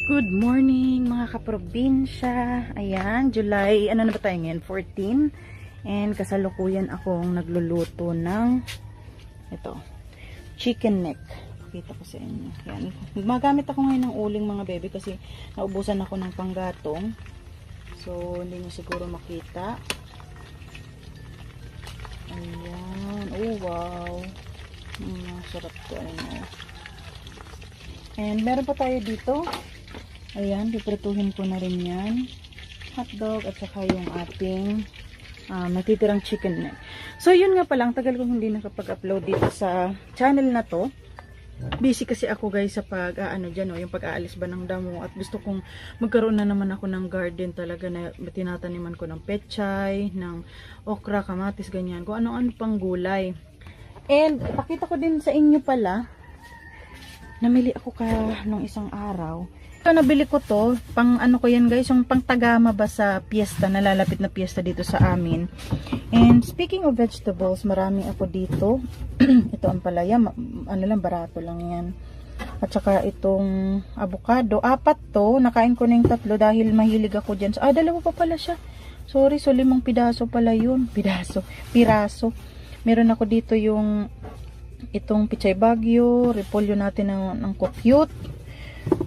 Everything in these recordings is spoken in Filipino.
Good morning mga kaprobinsya. Ayan, July, ano na ba tayo ngayon? 14. And kasalukuyan akong nagluluto ng ito, chicken neck. Pakita ko sa inyo. Ayan. Gumagamit ako ngayon ng uling mga bebe kasi naubusan ako ng panggatong. So, hindi nyo siguro makita. Ayan. Oh, wow. Sarap to. Ayan. And meron pa tayo dito. Ayan, piprituhin ko na rin yan. Hotdog at saka yung ating natitirang chicken neck. So, yun nga palang, tagal kong hindi nakapag-upload dito sa channel na to. Busy kasi ako guys sa yung pag-aalis ba ng damo. At gusto kong magkaroon na naman ako ng garden talaga na tinataniman ko ng pechay, ng okra, kamatis, ganyan. Kung ano-ano pang gulay. And, pakita ko din sa inyo pala, namili ako nung isang araw. So, nabili ko to, pang ano ko yan guys, yung pang tagama ba sa piyesta, nalalapit na piyesta dito sa amin. And speaking of vegetables, marami ako dito. Ito ang palaya, barato lang yan. At saka itong avocado, 4 to, nakain ko na yung 3 dahil mahilig ako dyan. Dalawa pa pala siya. Sorry, so 5 pidaso pala yun. Piraso. Meron ako dito yung itong pichay bagyo, repolyo natin ng cute.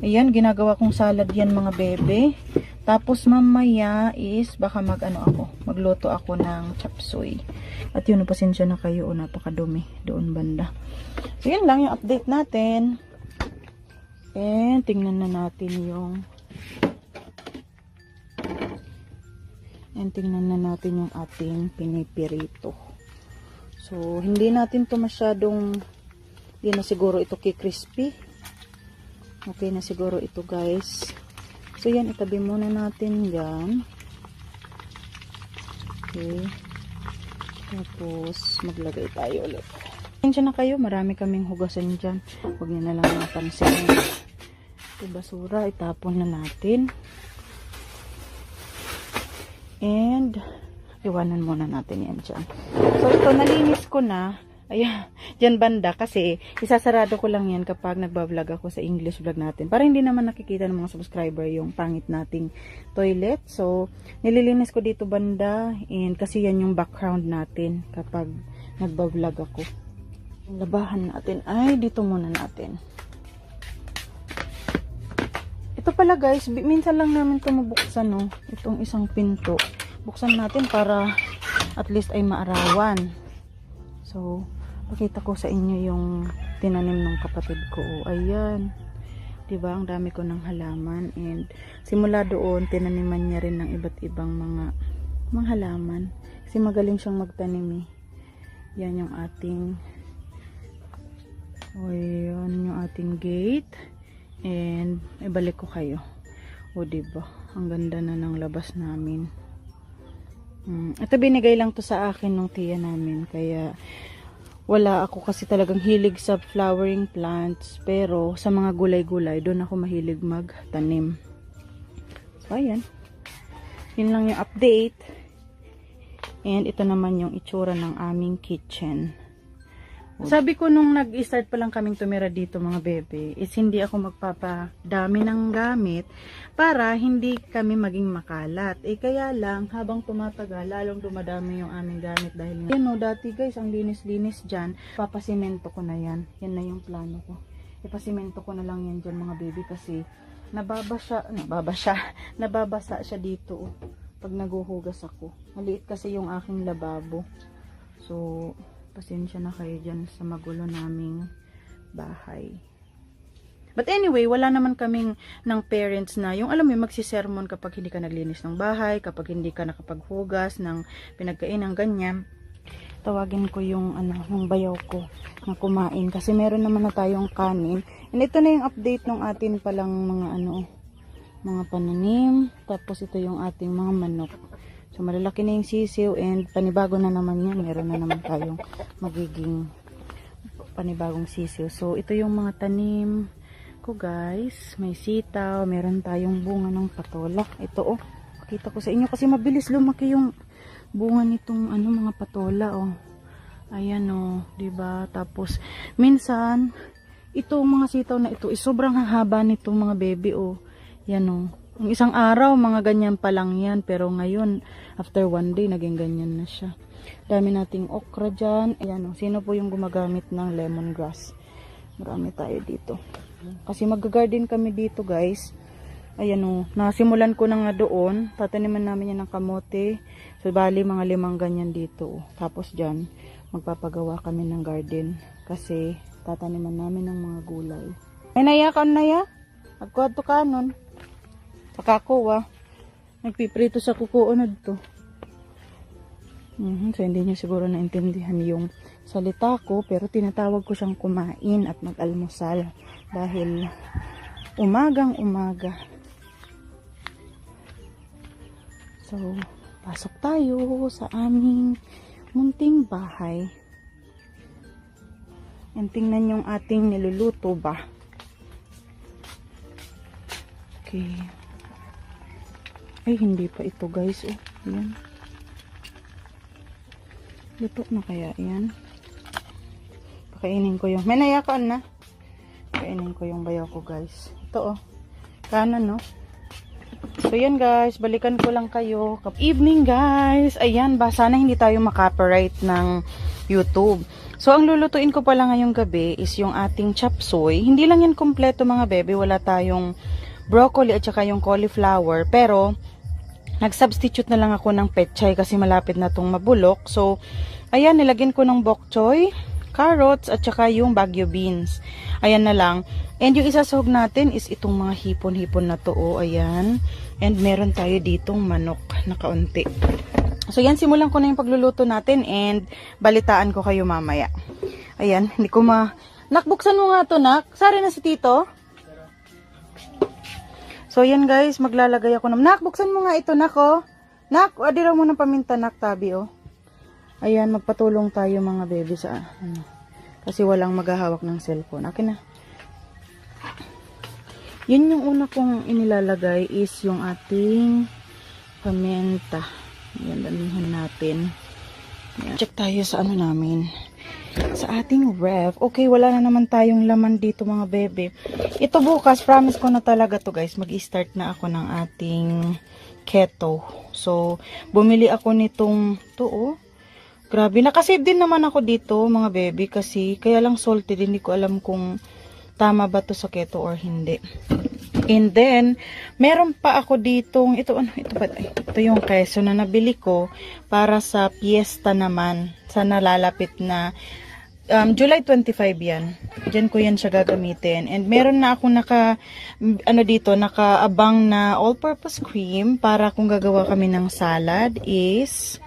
Ayan, ginagawa kong salad yan mga bebe. Tapos mamaya is baka magluto ako ng chop suey. At yun, pasensya na kayo, napakadumi doon banda. So yun lang yung update natin. And tingnan na natin yung ating pinipirito. So hindi natin to masyadong, hindi na siguro ito crispy. Okay na siguro ito guys. So yan, itabi muna natin yan. Okay. Tapos maglagay tayo ulit. Pasensya na kayo, marami kaming hugasan dyan. Huwag nyo na lang mapansin. Ito basura, itapon na natin. And iwanan muna natin yan dyan. So ito, nalinis ko na. Ayan, dyan banda kasi isasarado ko lang yan kapag nagbablog ako sa English vlog natin. Para hindi naman nakikita ng mga subscriber yung pangit nating toilet. So, nililinis ko dito banda and kasi yan yung background natin kapag nagbablog ako. Labahan natin. Dito muna natin. Ito pala guys, minsan lang namin ito mabuksan, no? Itong isang pinto. Buksan natin para at least ay maarawan. So, pakita ko sa inyo yung tinanim ng kapatid ko. Ayan. Diba? Ang dami ko ng halaman. And simula doon, tinaniman niya rin ng iba't ibang mga halaman. Kasi magaling siyang magtanim eh. Yan yung ating gate. And ibalik ko kayo. Diba? Ang ganda na ng labas namin. Ito binigay lang to sa akin nung tiya namin. Kaya wala ako kasi talagang hilig sa flowering plants. Pero sa mga gulay-gulay, doon ako mahilig magtanim. So ayan. Yun lang yung update. And ito naman yung itsura ng aming kitchen. Sabi ko nung nag-start pa lang kaming tumira dito mga bebe, is hindi ako magpapadami ng gamit para hindi kami maging makalat. Kaya lang, habang tumatagal, lalong dumadami yung aming gamit dahil dati guys, ang linis-linis dyan, papasimento ko na yan. Yan na yung plano ko. Ipasimento ko na lang yan dyan mga bebe kasi nababasa siya dito pag naguhugas ako. Maliit kasi yung aking lababo. So, pasensya na kayo dyan sa magulo naming bahay. But anyway, wala naman kaming ng parents na yung alam mo magsisermon kapag hindi ka naglinis ng bahay, kapag hindi ka nakapaghugas ng pinagkainan ganyan. Tawagin ko yung bayaw ko na kumain kasi meron naman na tayong kanin. And ito na yung update ng atin palang mga pananim. Tapos ito yung ating mga manok. So, malalaki na yung sisiw and panibago na naman yan. Meron na naman tayong magiging panibagong sisiw. So, ito yung mga tanim ko guys. May sitaw. Meron tayong bunga ng patola. Ito pakita ko sa inyo kasi mabilis lumaki yung bunga nitong mga patola Ayan diba? Tapos, minsan, itong mga sitaw na ito, sobrang hahaba nitong mga baby Yan o. Yung isang araw, mga ganyan pa lang yan. Pero ngayon, after one day, naging ganyan na siya. Dami nating okra dyan. Ayan o. Sino po yung gumagamit ng lemongrass? Marami tayo dito. Kasi mag-garden kami dito, guys. Ayan o. Nasimulan ko na nga doon. Tataniman namin yan ng kamote. So, bali, mga 5 ganyan dito. O. Tapos dyan, magpapagawa kami ng garden. Kasi, tataniman namin ng mga gulay. Ay, naya ka, naya? Agkuad to kanon. Pakakuha. Nagpiprito sa kukuunod to. So, hindi niya siguro naintindihan yung salita ko. Pero tinatawag ko siyang kumain at mag-almusal. Dahil umagang umaga. So, pasok tayo sa aming munting bahay. And tingnan yung ating niluluto ba. Okay. Ay, hindi pa ito guys. Oh, yan. Luto na kaya yan. Pakainin ko yung... May nayakaan na. Pakainin ko yung bayaw ko guys. Ito oh. Kanan no. So yan guys. Balikan ko lang kayo. Evening guys. Ayan ba. Sana hindi tayo makopyright ng YouTube. So ang lulutuin ko pala ngayong gabi is yung ating chop suey. Hindi lang yan kompleto mga bebe. Wala tayong broccoli at saka yung cauliflower. Pero, nag-substitute na lang ako ng pechay kasi malapit na tong mabulok. So, ayan, nilagyan ko ng bok choy, carrots, at saka yung Baguio beans. Ayan na lang. And yung isasahog natin is itong mga hipon-hipon na to. Oh, ayan. And meron tayo ditong manok na kaunti. So, yan, simulan ko na yung pagluluto natin and balitaan ko kayo mamaya. Ayan, hindi ko Nakbuksan mo nga to, nak. Sari na si Tito. So, yan guys, maglalagay ako ng... Nak, buksan mo nga ito, nak, oh. Nak, adira mo ng paminta, nak, tabi, oh. Ayan, magpatulong tayo mga baby sa... kasi walang maghahawak ng cellphone. Akin na. Yun yung una kong inilalagay is yung ating paminta. Ayan, damihan natin. Ayan. Check tayo sa ano namin. Sa ating ref. Okay, wala na naman tayong laman dito mga bebe. Ito bukas, promise ko na talaga to guys. Mag-start na ako ng ating keto. So, bumili ako nitong to oh. Grabe, nakasave din naman ako dito mga bebe kasi kaya lang salty din. Hindi ko alam kung tama ba to sa keto or hindi. And then, meron pa ako ditong, ito yung keso na nabili ko para sa piyesta naman. Sa nalalapit na July 25 yan. Diyan ko yan siya gagamitin. And meron na ako nakaabang na all-purpose cream para kung gagawa kami ng salad is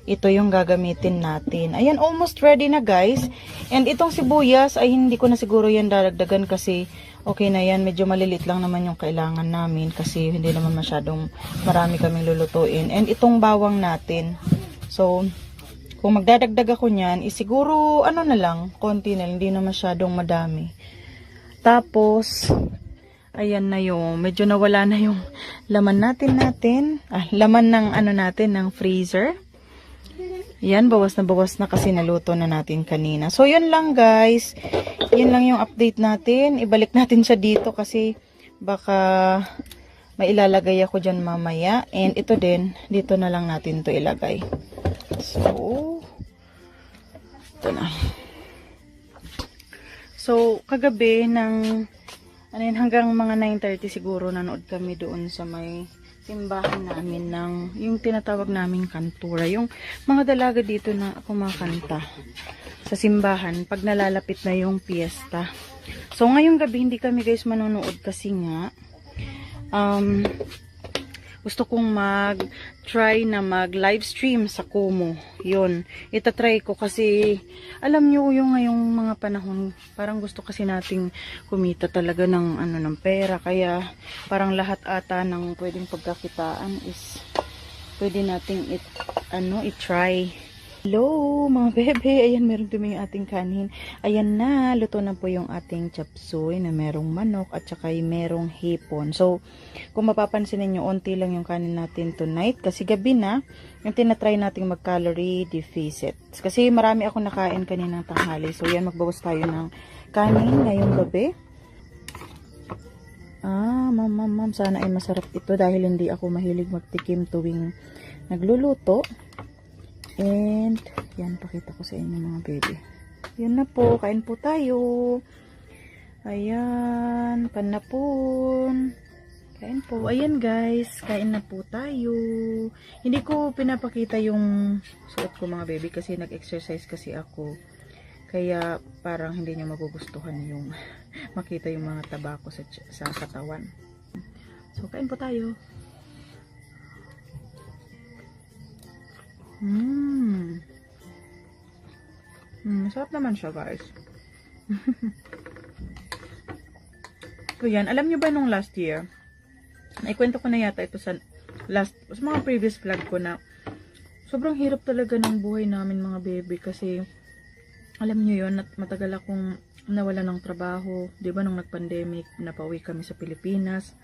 ito yung gagamitin natin. Ayan, almost ready na guys. And itong sibuyas ay hindi ko na siguro yan dadagdagan kasi okay na yan. Medyo malilit lang naman yung kailangan namin kasi hindi naman masyadong marami kaming lulutuin. And itong bawang natin. So, kung magdadagdag ako niyan, siguro ano na lang, konti na, hindi na masyadong madami. Tapos, ayan na yung, medyo nawala na yung laman natin. Laman ng ano natin, ng freezer. Yan, bawas na kasi naluto na natin kanina. So, yun lang guys. Yun lang yung update natin. Ibalik natin siya dito kasi baka may ilalagay ako dyan mamaya. And ito din, dito na lang natin to ilagay. So, ito na. So, kagabi hanggang mga 9:30 siguro nanood kami doon sa may simbahan namin ng yung tinatawag naming kantura. Yung mga dalaga dito na kumakanta sa simbahan pag nalalapit na yung piyesta. So, ngayong gabi hindi kami guys manonood kasi nga gusto kong mag-try na mag-live stream sa Kumu. Yun. Itatry ko kasi alam nyo yung ngayong mga panahon parang gusto kasi nating kumita talaga ng ng pera. Kaya parang lahat ata ng pwedeng pagkakitaan is pwede nating i-try. Hello mga bebe, ayan meron dumi yung ating kanin. Ayan na, luto na po yung ating chop suey na merong manok at saka merong hipon. So, kung mapapansin niyo onti lang yung kanin natin tonight kasi gabi na, yung tinatry nating mag-calorie deficit. Kasi marami ako nakain kaninang tanghali. So, yan magbawas tayo ng kanin ngayong gabi. Ma'am, sana ay masarap ito dahil hindi ako mahilig magtikim tuwing nagluluto. And, yan, pakita ko sa inyo mga baby. Yan na po, kain po tayo. Ayan, panapon. Kain po. Ayan guys, kain na po tayo. Hindi ko pinapakita yung suot ko mga baby kasi nag-exercise kasi ako. Kaya parang hindi niya magugustuhan yung makita yung mga taba ko sa katawan. So, kain po tayo. Masarap naman siya guys. So yan, alam nyo ba nung last year, naikwento ko na yata ito sa mga previous vlog ko na sobrang hirap talaga ng buhay namin mga baby kasi alam nyo yun, matagal akong nawala ng trabaho. Diba nung nag-pandemic, napauwi kami sa Pilipinas,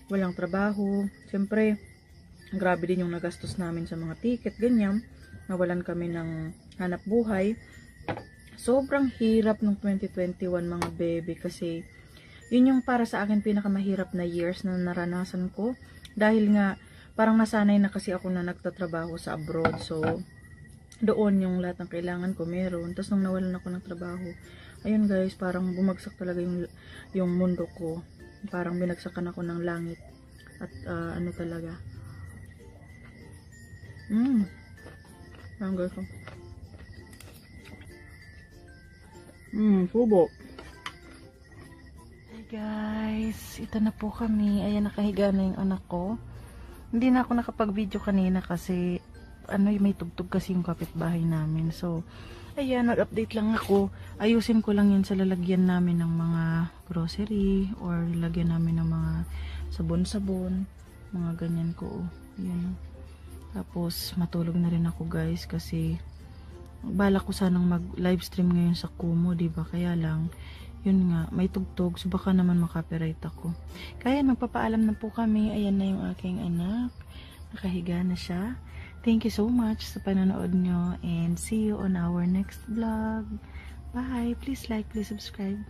walang trabaho. Siyempre, grabe din yung nagastos namin sa mga ticket, ganyan. Nawalan kami ng hanap buhay. Sobrang hirap nung 2021 mga baby kasi yun yung para sa akin pinakamahirap na years na naranasan ko. Dahil nga, parang nasanay na kasi ako na nagtatrabaho sa abroad. So, doon yung lahat ng kailangan ko meron. Tapos nung nawalan ako ng trabaho, ayun guys, parang bumagsak talaga yung mundo ko. Parang binagsakan ako ng langit. At ano talaga. Parang guys. Subo. Hey guys, ito na po kami. Ayan, nakahiga na yung anak ko. Hindi na ako nakapag-video kanina kasi may tugtog kasi yung kapitbahay namin. So, ayan, nag-update lang ako. Ayusin ko lang yun sa lalagyan namin ng mga grocery or lalagyan namin ng mga sabon-sabon. Mga ganyan ko. Ayan. Tapos, matulog na rin ako guys kasi bala ko sanang mag-livestream ngayon sa Kumu, diba? Kaya lang, yun nga, may tugtog. So, baka naman makapiright ako. Kaya, magpapaalam na po kami. Ayan na yung aking anak. Nakahiga na siya. Thank you so much sa panonood nyo and see you on our next vlog. Bye! Please like, please subscribe.